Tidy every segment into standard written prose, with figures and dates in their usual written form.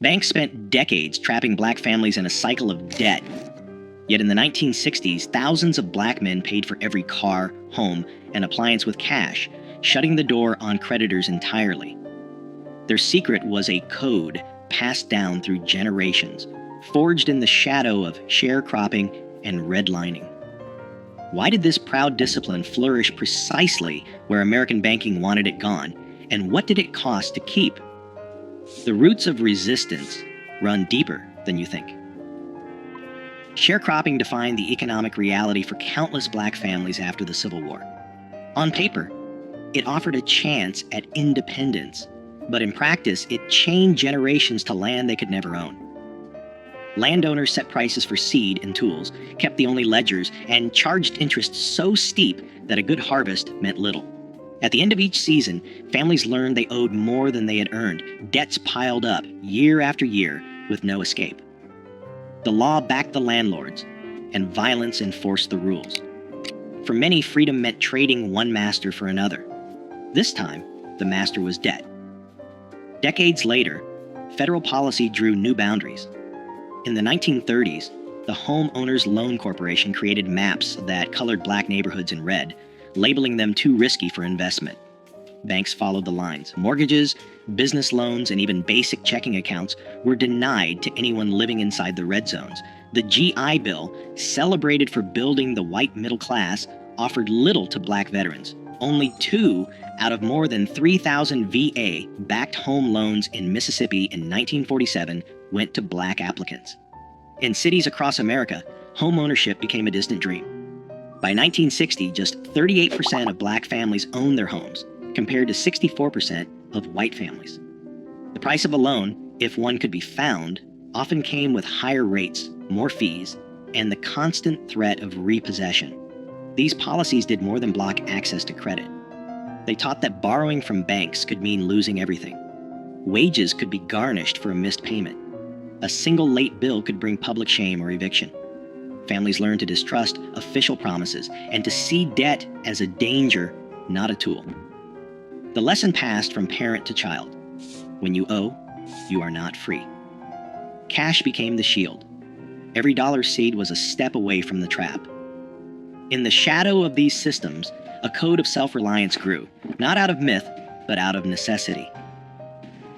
Banks spent decades trapping black families in a cycle of debt. Yet in the 1960s, thousands of black men paid for every car, home, and appliance with cash, shutting the door on creditors entirely. Their secret was a code passed down through generations, forged in the shadow of sharecropping and redlining. Why did this proud discipline flourish precisely where American banking wanted it gone, and what did it cost to keep? The roots of resistance run deeper than you think. Sharecropping defined the economic reality for countless black families after the Civil War. On paper, it offered a chance at independence, but in practice, it chained generations to land they could never own. Landowners set prices for seed and tools, kept the only ledgers, and charged interest so steep that a good harvest meant little. At the end of each season, families learned they owed more than they had earned. Debts piled up year after year with no escape. The law backed the landlords, and violence enforced the rules. For many, freedom meant trading one master for another. This time, the master was debt. Decades later, federal policy drew new boundaries. In the 1930s, the Homeowners Loan Corporation created maps that colored black neighborhoods in red, labeling them too risky for investment. Banks followed the lines. Mortgages, business loans, and even basic checking accounts were denied to anyone living inside the red zones. The GI Bill, celebrated for building the white middle class, offered little to black veterans. Only 2 out of more than 3,000 VA-backed home loans in Mississippi in 1947 went to black applicants. In cities across America, home ownership became a distant dream. By 1960, just 38% of black families owned their homes, compared to 64% of white families. The price of a loan, if one could be found, often came with higher rates, more fees, and the constant threat of repossession. These policies did more than block access to credit. They taught that borrowing from banks could mean losing everything. Wages could be garnished for a missed payment. A single late bill could bring public shame or eviction. Families learned to distrust official promises and to see debt as a danger, not a tool. The lesson passed from parent to child. When you owe, you are not free. Cash became the shield. Every dollar seed was a step away from the trap. In the shadow of these systems, a code of self-reliance grew, not out of myth, but out of necessity.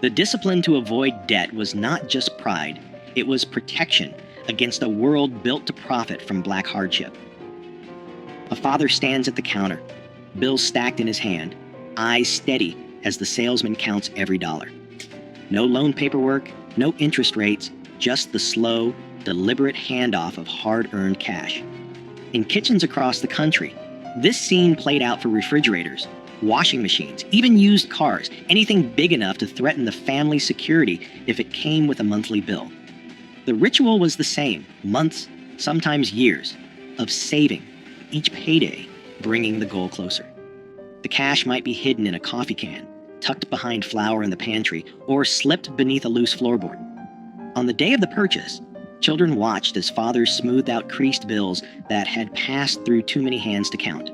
The discipline to avoid debt was not just pride, it was protection against a world built to profit from black hardship. A father stands at the counter, bills stacked in his hand, eyes steady as the salesman counts every dollar. No loan paperwork, no interest rates, just the slow, deliberate handoff of hard-earned cash. In kitchens across the country, this scene played out for refrigerators, washing machines, even used cars, anything big enough to threaten the family's security if it came with a monthly bill. The ritual was the same, months, sometimes years, of saving, each payday bringing the goal closer. The cash might be hidden in a coffee can, tucked behind flour in the pantry, or slipped beneath a loose floorboard. On the day of the purchase, children watched as fathers smoothed out creased bills that had passed through too many hands to count.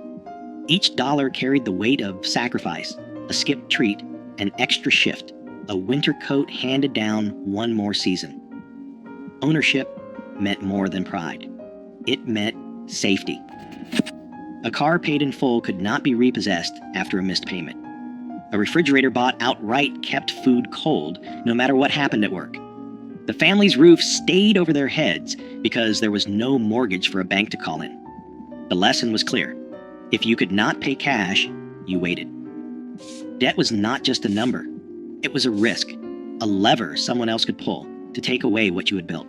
Each dollar carried the weight of sacrifice, a skipped treat, an extra shift, a winter coat handed down one more season. Ownership meant more than pride. It meant safety. A car paid in full could not be repossessed after a missed payment. A refrigerator bought outright kept food cold, no matter what happened at work. The family's roof stayed over their heads because there was no mortgage for a bank to call in. The lesson was clear. If you could not pay cash, you waited. Debt was not just a number. It was a risk, a lever someone else could pull to take away what you had built.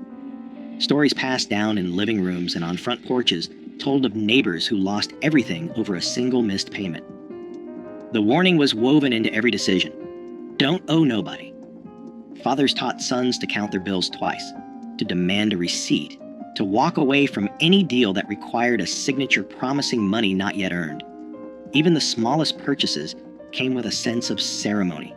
Stories passed down in living rooms and on front porches told of neighbors who lost everything over a single missed payment. The warning was woven into every decision. Don't owe nobody. Fathers taught sons to count their bills twice, to demand a receipt, to walk away from any deal that required a signature promising money not yet earned. Even the smallest purchases came with a sense of ceremony.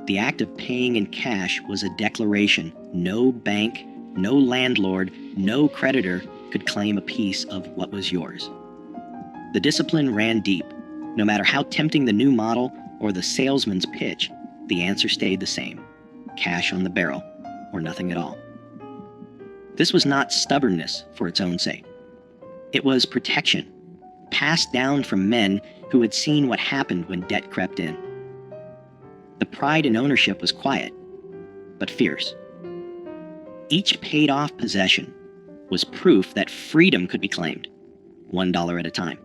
The act of paying in cash was a declaration. No bank, no landlord, no creditor could claim a piece of what was yours. The discipline ran deep. No matter how tempting the new model or the salesman's pitch, the answer stayed the same. Cash on the barrel, or nothing at all. This was not stubbornness for its own sake. It was protection, passed down from men who had seen what happened when debt crept in. The pride in ownership was quiet, but fierce. Each paid-off possession was proof that freedom could be claimed, $1 at a time.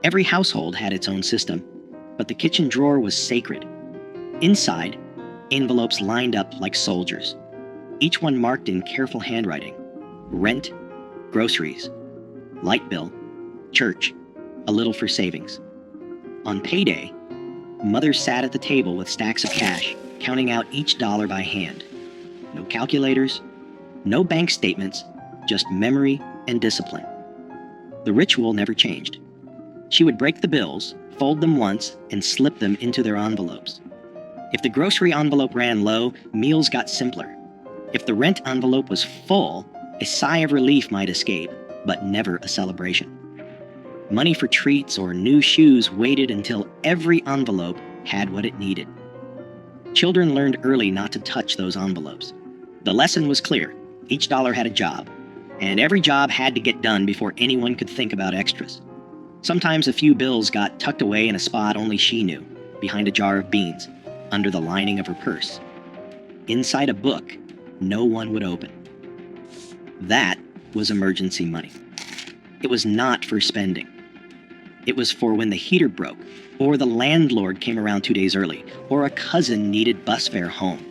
Every household had its own system, but the kitchen drawer was sacred. Inside, envelopes lined up like soldiers, each one marked in careful handwriting: rent, groceries, light bill, church, a little for savings. On payday, mothers sat at the table with stacks of cash, counting out each dollar by hand. No calculators, no bank statements, just memory and discipline. The ritual never changed. She would break the bills, fold them once, and slip them into their envelopes. If the grocery envelope ran low, meals got simpler. If the rent envelope was full, a sigh of relief might escape, but never a celebration. Money for treats or new shoes waited until every envelope had what it needed. Children learned early not to touch those envelopes. The lesson was clear. Each dollar had a job, and every job had to get done before anyone could think about extras. Sometimes a few bills got tucked away in a spot only she knew, behind a jar of beans, under the lining of her purse. Inside a book no one would open. That was emergency money. It was not for spending. It was for when the heater broke, or the landlord came around 2 days early, or a cousin needed bus fare home.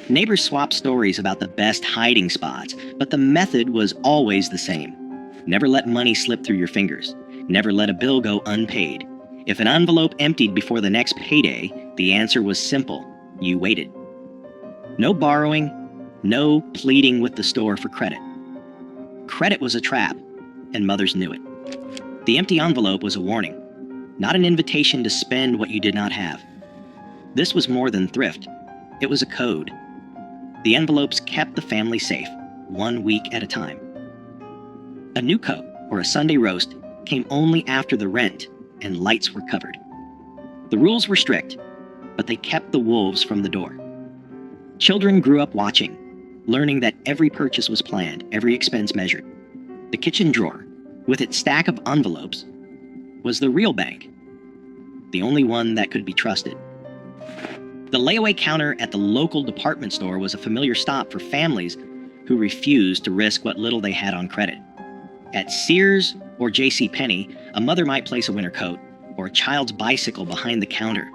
Neighbors swapped stories about the best hiding spots, but the method was always the same. Never let money slip through your fingers. Never let a bill go unpaid. If an envelope emptied before the next payday, the answer was simple: you waited. No borrowing, no pleading with the store for credit. Credit was a trap, and mothers knew it. The empty envelope was a warning, not an invitation to spend what you did not have. This was more than thrift. It was a code. The envelopes kept the family safe, 1 week at a time. A new coat or a Sunday roast came only after the rent and lights were covered. The rules were strict, but they kept the wolves from the door. Children grew up watching, learning that every purchase was planned, every expense measured. The kitchen drawer, with its stack of envelopes, was the real bank, the only one that could be trusted. The layaway counter at the local department store was a familiar stop for families who refused to risk what little they had on credit. At Sears or JCPenney, a mother might place a winter coat or a child's bicycle behind the counter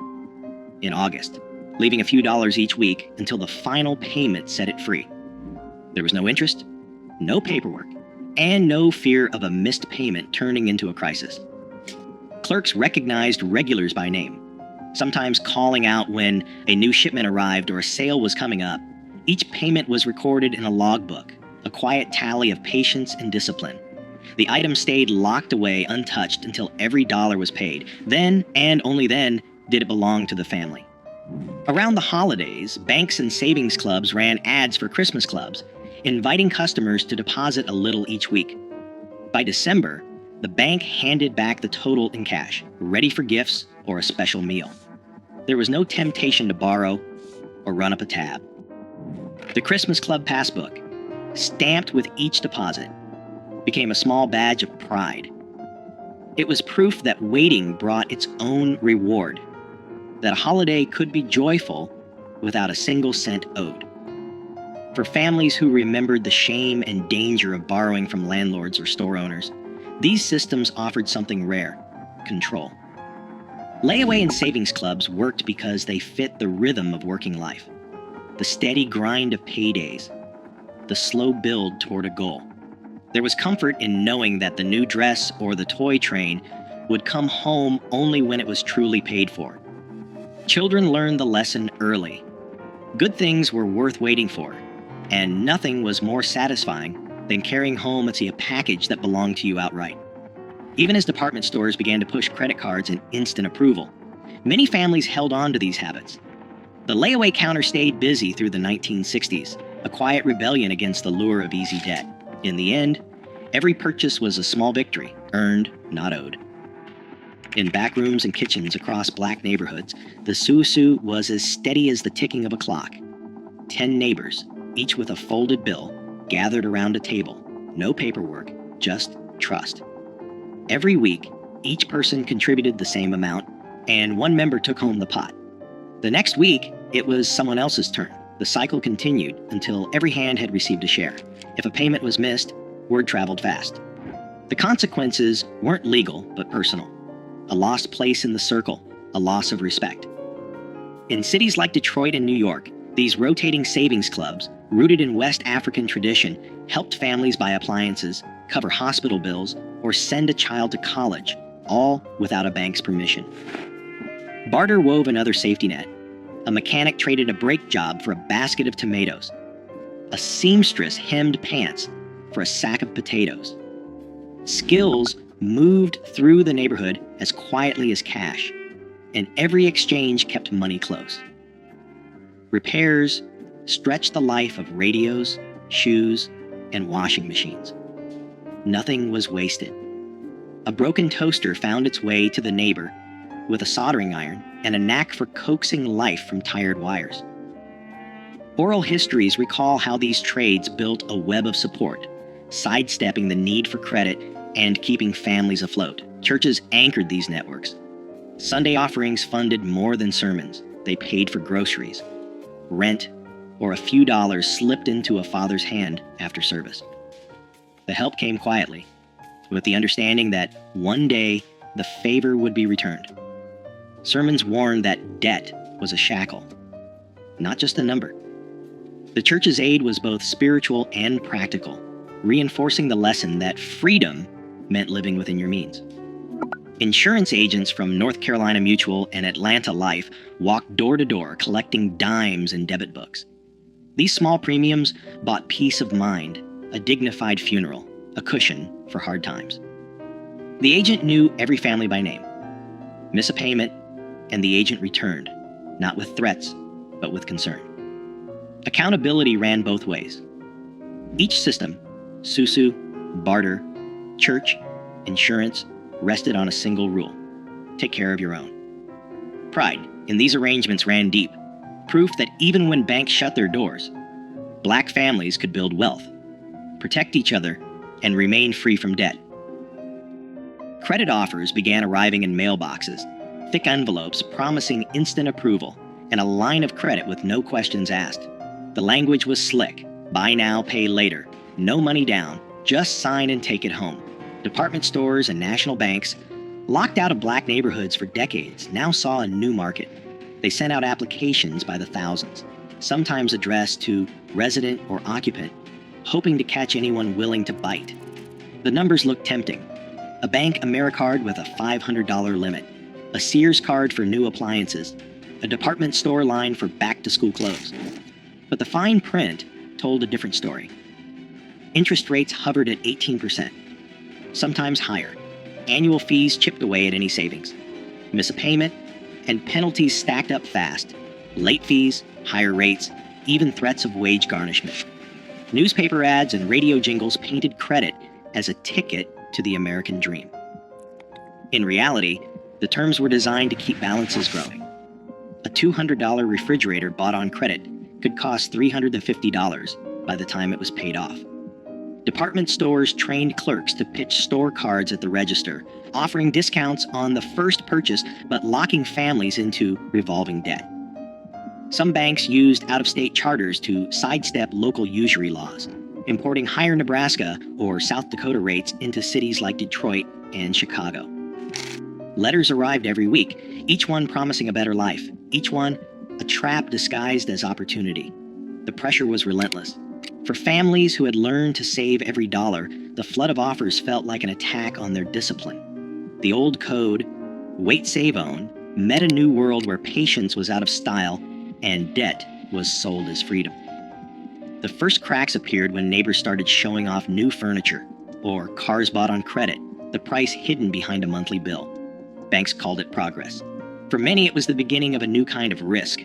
in August, leaving a few dollars each week until the final payment set it free. There was no interest, no paperwork, and no fear of a missed payment turning into a crisis. Clerks recognized regulars by name, sometimes calling out when a new shipment arrived or a sale was coming up. Each payment was recorded in a logbook, a quiet tally of patience and discipline. The item stayed locked away untouched until every dollar was paid. Then, and only then, did it belong to the family. Around the holidays, banks and savings clubs ran ads for Christmas clubs, inviting customers to deposit a little each week. By December, the bank handed back the total in cash, ready for gifts or a special meal. There was no temptation to borrow or run up a tab. The Christmas Club passbook, stamped with each deposit, became a small badge of pride. It was proof that waiting brought its own reward, that a holiday could be joyful without a single cent owed. For families who remembered the shame and danger of borrowing from landlords or store owners, these systems offered something rare: control. Layaway and savings clubs worked because they fit the rhythm of working life, the steady grind of paydays, the slow build toward a goal. There was comfort in knowing that the new dress or the toy train would come home only when it was truly paid for. Children learned the lesson early. Good things were worth waiting for, and nothing was more satisfying than carrying home a package that belonged to you outright. Even as department stores began to push credit cards and instant approval, many families held on to these habits. The layaway counter stayed busy through the 1960s, a quiet rebellion against the lure of easy debt. In the end, every purchase was a small victory, earned, not owed. In back rooms and kitchens across black neighborhoods, the susu was as steady as the ticking of a clock. 10 neighbors, each with a folded bill, gathered around a table. No paperwork, just trust. Every week, each person contributed the same amount, and one member took home the pot. The next week, it was someone else's turn. The cycle continued until every hand had received a share. If a payment was missed, word traveled fast. The consequences weren't legal, but personal. A lost place in the circle, a loss of respect. In cities like Detroit and New York, these rotating savings clubs, rooted in West African tradition, helped families buy appliances, cover hospital bills, or send a child to college, all without a bank's permission. Barter wove another safety net. A mechanic traded a brake job for a basket of tomatoes. A seamstress hemmed pants for a sack of potatoes. Skills moved through the neighborhood as quietly as cash, and every exchange kept money close. Repairs stretched the life of radios, shoes, and washing machines. Nothing was wasted. A broken toaster found its way to the neighbor with a soldering iron and a knack for coaxing life from tired wires. Oral histories recall how these trades built a web of support, sidestepping the need for credit and keeping families afloat. Churches anchored these networks. Sunday offerings funded more than sermons. They paid for groceries, rent, or a few dollars slipped into a father's hand after service. The help came quietly, with the understanding that one day the favor would be returned. Sermons warned that debt was a shackle, not just a number. The church's aid was both spiritual and practical, reinforcing the lesson that freedom meant living within your means. Insurance agents from North Carolina Mutual and Atlanta Life walked door to door collecting dimes and debit books. These small premiums bought peace of mind, a dignified funeral, a cushion for hard times. The agent knew every family by name. Miss a payment, and the agent returned, not with threats, but with concern. Accountability ran both ways. Each system, susu, barter, church, insurance, rested on a single rule: take care of your own. Pride in these arrangements ran deep, proof that even when banks shut their doors, Black families could build wealth, protect each other, and remain free from debt. Credit offers began arriving in mailboxes, thick envelopes promising instant approval, and a line of credit with no questions asked. The language was slick: buy now, pay later, no money down, just sign and take it home. Department stores and national banks, locked out of Black neighborhoods for decades, now saw a new market. They sent out applications by the thousands, sometimes addressed to resident or occupant, hoping to catch anyone willing to bite. The numbers looked tempting: a bank AmeriCard with a $500 limit, a Sears card for new appliances, a department store line for back-to-school clothes. But the fine print told a different story. Interest rates hovered at 18%, sometimes higher. Annual fees chipped away at any savings. Miss a payment, and penalties stacked up fast. Late fees, higher rates, even threats of wage garnishment. Newspaper ads and radio jingles painted credit as a ticket to the American dream. In reality, the terms were designed to keep balances growing. A $200 refrigerator bought on credit could cost $350 by the time it was paid off. Department stores trained clerks to pitch store cards at the register, offering discounts on the first purchase but locking families into revolving debt. Some banks used out-of-state charters to sidestep local usury laws, importing higher Nebraska or South Dakota rates into cities like Detroit and Chicago. Letters arrived every week, each one promising a better life, each one a trap disguised as opportunity. The pressure was relentless. For families who had learned to save every dollar, the flood of offers felt like an attack on their discipline. The old code, wait, save, own, met a new world where patience was out of style and debt was sold as freedom. The first cracks appeared when neighbors started showing off new furniture or cars bought on credit, the price hidden behind a monthly bill. Banks called it progress. For many, it was the beginning of a new kind of risk.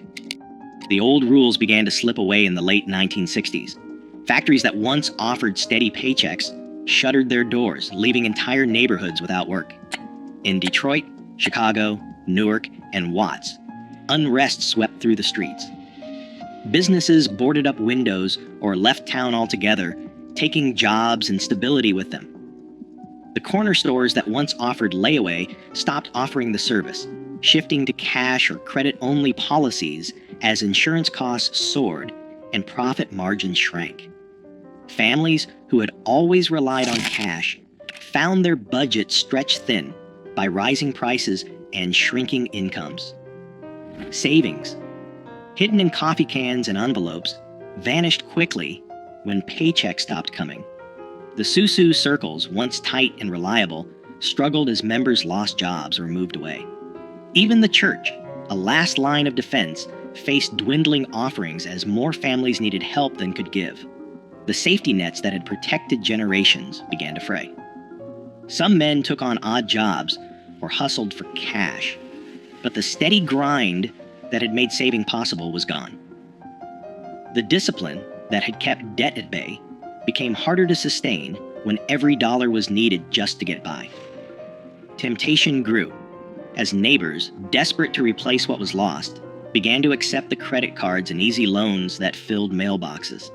The old rules began to slip away in the late 1960s. Factories that once offered steady paychecks shuttered their doors, leaving entire neighborhoods without work. In Detroit, Chicago, Newark, and Watts, unrest swept through the streets. Businesses boarded up windows or left town altogether, taking jobs and stability with them. The corner stores that once offered layaway stopped offering the service, shifting to cash or credit-only policies as insurance costs soared and profit margins shrank. Families who had always relied on cash found their budgets stretched thin by rising prices and shrinking incomes. Savings, hidden in coffee cans and envelopes, vanished quickly when paychecks stopped coming. The Susu circles, once tight and reliable, struggled as members lost jobs or moved away. Even the church, a last line of defense, faced dwindling offerings as more families needed help than could give. The safety nets that had protected generations began to fray. Some men took on odd jobs or hustled for cash, but the steady grind that had made saving possible was gone. The discipline that had kept debt at bay became harder to sustain when every dollar was needed just to get by. Temptation grew as neighbors, desperate to replace what was lost, began to accept the credit cards and easy loans that filled mailboxes.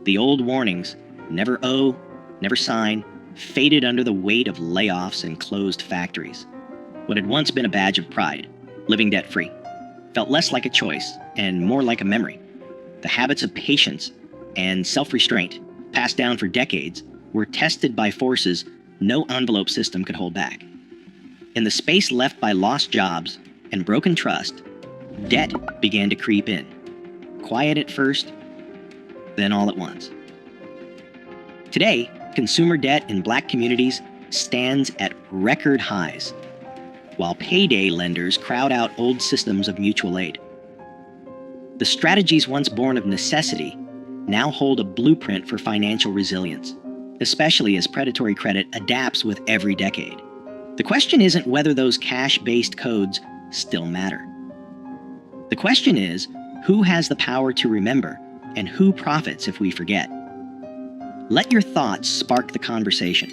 The old warnings, never owe, never sign, faded under the weight of layoffs and closed factories. What had once been a badge of pride, living debt-free, felt less like a choice and more like a memory. The habits of patience and self-restraint, passed down for decades, were tested by forces no envelope system could hold back. In the space left by lost jobs and broken trust, debt began to creep in, quiet at first, then all at once. Today, consumer debt in Black communities stands at record highs, while payday lenders crowd out old systems of mutual aid. The strategies once born of necessity now hold a blueprint for financial resilience, especially as predatory credit adapts with every decade. The question isn't whether those cash-based codes still matter. The question is, who has the power to remember, and who profits if we forget? Let your thoughts spark the conversation.